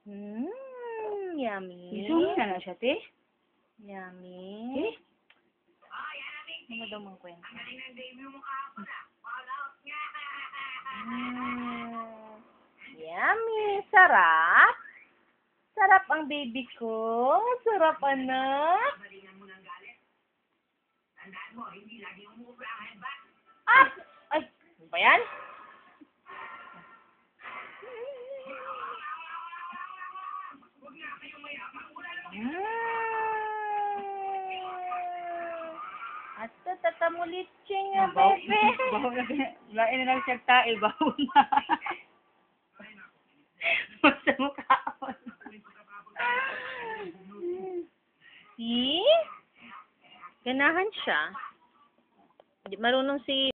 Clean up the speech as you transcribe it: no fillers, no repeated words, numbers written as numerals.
Yummy. Zoom na siya, te. Yummy. Ano daw mong kwento? Yummy. Sarap. Sarap ang baby ko. Sarap, anak. Ah! Ay, ano ba yan? At tatamulit nga, bebe. Baho na. Lain na lang siya tae. Baho na. Basta mukha ako. See? Ganahan siya. Hindi marunong si